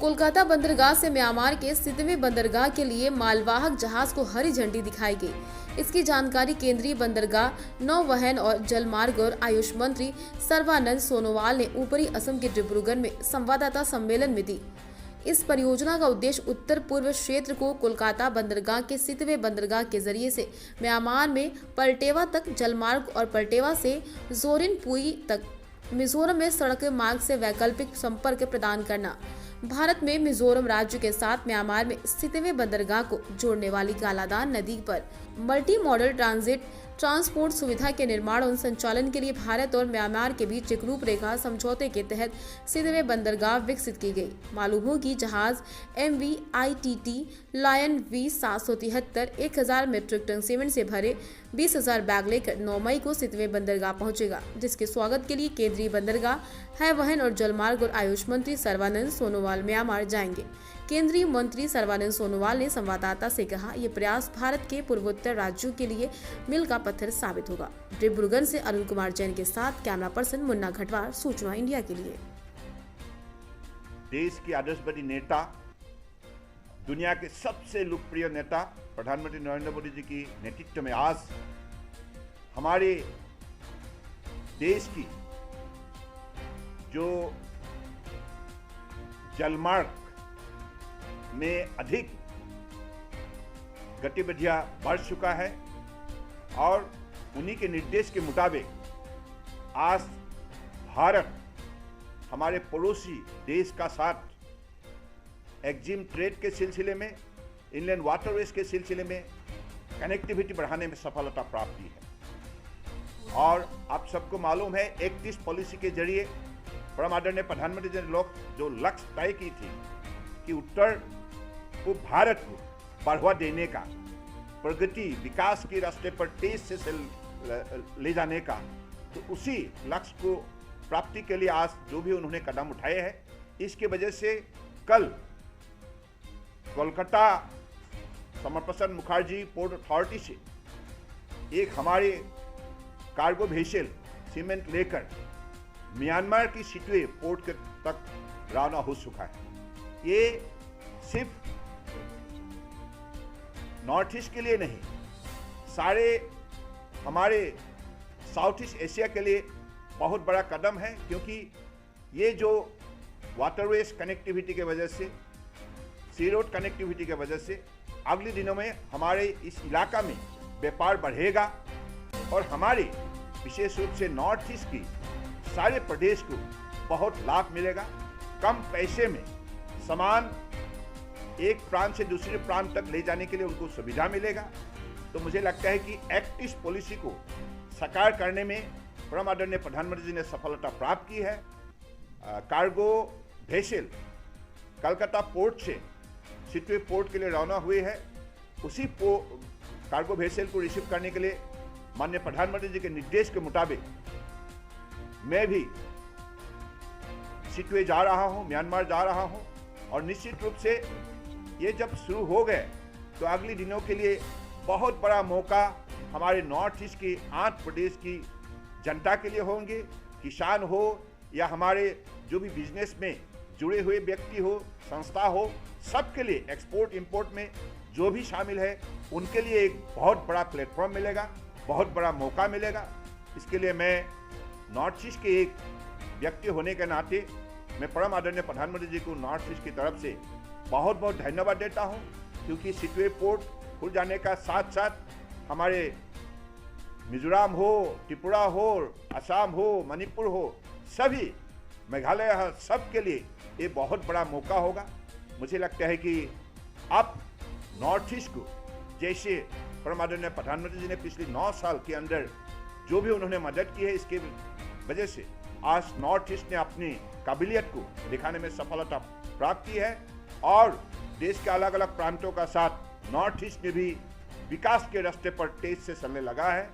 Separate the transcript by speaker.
Speaker 1: कोलकाता बंदरगाह से म्यांमार के सितवे बंदरगाह के लिए मालवाहक जहाज को हरी झंडी दिखाई गई। इसकी जानकारी केंद्रीय बंदरगाह, नौवहन और जलमार्ग और आयुष मंत्री सर्बानंद सोनोवाल ने ऊपरी असम के डिब्रूगढ़ में संवाददाता सम्मेलन में दी। इस परियोजना का उद्देश्य उत्तर पूर्व क्षेत्र को कोलकाता बंदरगाह के सितवे बंदरगाह के जरिए से म्यांमार में पर्टेवा तक जलमार्ग और पर्टेवा से जोरिनपुई तक मिजोरम में सड़क मार्ग से वैकल्पिक संपर्क प्रदान करना। भारत में मिजोरम राज्य के साथ म्यांमार में सितवे बंदरगाह को जोड़ने वाली कालादान नदी पर मल्टी मॉडल ट्रांसपोर्ट सुविधा के निर्माण और संचालन के लिए भारत और म्यांमार के बीच एक रूपरेखा समझौते के तहत सितवे बंदरगाह विकसित की गई। मालूम हो कि जहाज MV-ITT lion V773 1000 metric ton cement से भरे 20,000 बैग लेकर 9 मई को सितवे बंदरगाह पहुंचेगा, जिसके स्वागत के लिए केंद्रीय बंदरगाह, नौवहन और जलमार्ग और आयुष मंत्री सर्बानंद सोनोवाल म्यांमार जाएंगे। केंद्रीय मंत्री सर्बानंद सोनोवाल ने संवाददाता से कहा, ये प्रयास भारत के पूर्वोत्तर राज्यों के लिए मील का पत्थर साबित होगा। डिब्रूगढ़ से अरुण कुमार जैन के साथ कैमरा पर्सन मुन्ना घटवार, सूचना इंडिया के लिए।
Speaker 2: देश की आदर्शवादी नेता, दुनिया के सबसे लोकप्रिय नेता प्रधानमंत्री नरेंद्र मोदी जी की नेतृत्व में आज हमारे देश की जो जलमार्ग में अधिक गतिविधियां बढ़ चुका है और उन्हीं के निर्देश के मुताबिक आज भारत हमारे पड़ोसी देश का साथ एक्जिम ट्रेड के सिलसिले में, इनलैंड वाटरवेज के सिलसिले में कनेक्टिविटी बढ़ाने में सफलता प्राप्त की है। और आप सबको मालूम है, 31 पॉलिसी के जरिए परम आदरणीय प्रधानमंत्री जी ने जो लक्ष्य तय की थी कि उत्तर को भारत को बढ़ावा देने का, प्रगति विकास के रास्ते पर तेज से ले जाने का, तो उसी लक्ष्य को प्राप्ति के लिए आज जो भी उन्होंने कदम उठाए हैं, इसकी वजह से कल कोलकाता श्यामाप्रसाद मुखर्जी पोर्ट अथॉरिटी से एक हमारे कार्गो वेसल सीमेंट लेकर म्यांमार की सितवे पोर्ट तक रवाना हो चुका है। ये सिर्फ नॉर्थ ईस्ट के लिए नहीं, सारे हमारे साउथ ईस्ट एशिया के लिए बहुत बड़ा कदम है, क्योंकि ये जो वाटरवेज कनेक्टिविटी के वजह से, सी रोड कनेक्टिविटी के वजह से अगले दिनों में हमारे इस इलाका में व्यापार बढ़ेगा और हमारे विशेष रूप से नॉर्थ ईस्ट की सारे प्रदेश को बहुत लाभ मिलेगा। कम पैसे में सामान एक प्रांत से दूसरे प्रांत तक ले जाने के लिए उनको सुविधा मिलेगा। तो मुझे लगता है कि एक्ट ईस्ट पॉलिसी को साकार करने में परम आदरणीय प्रधानमंत्री जी ने सफलता प्राप्त की है। कार्गो वेसल कलकत्ता पोर्ट से सितवे पोर्ट के लिए रवाना हुए हैं। उसी कार्गो वेसल को रिसीव करने के लिए माननीय प्रधानमंत्री जी के निर्देश के मुताबिक मैं भी सितवे जा रहा हूं, म्यांमार जा रहा हूं। और निश्चित रूप से ये जब शुरू हो गए तो अगले दिनों के लिए बहुत बड़ा मौका हमारे नॉर्थ ईस्ट के 8 प्रदेश की जनता के लिए होंगे, किसान हो या हमारे जो भी बिजनेस में जुड़े हुए व्यक्ति हो, संस्था हो, सबके लिए एक्सपोर्ट इंपोर्ट में जो भी शामिल है उनके लिए एक बहुत बड़ा प्लेटफॉर्म मिलेगा, बहुत बड़ा मौका मिलेगा। इसके लिए मैं नॉर्थ ईस्ट के एक व्यक्ति होने के नाते मैं परम आदरणीय प्रधानमंत्री जी को नॉर्थ ईस्ट की तरफ से बहुत बहुत धन्यवाद देता हूं, क्योंकि सितवे पोर्ट खुल जाने का साथ साथ हमारे मिजोरम हो, त्रिपुरा हो, असम हो, मणिपुर हो, सभी मेघालय हो, सब के लिए ये बहुत बड़ा मौका होगा। मुझे लगता है कि अब नॉर्थ ईस्ट को जैसे परम आदरणीय प्रधानमंत्री जी ने पिछले 9 साल के अंदर जो भी उन्होंने मदद की है, इसके वजह से आज नॉर्थ ईस्ट ने अपनी काबिलियत को दिखाने में सफलता प्राप्त की है और देश के अलग अलग प्रांतों का साथ नॉर्थ ईस्ट ने भी विकास के रास्ते पर तेज से चलने लगा है।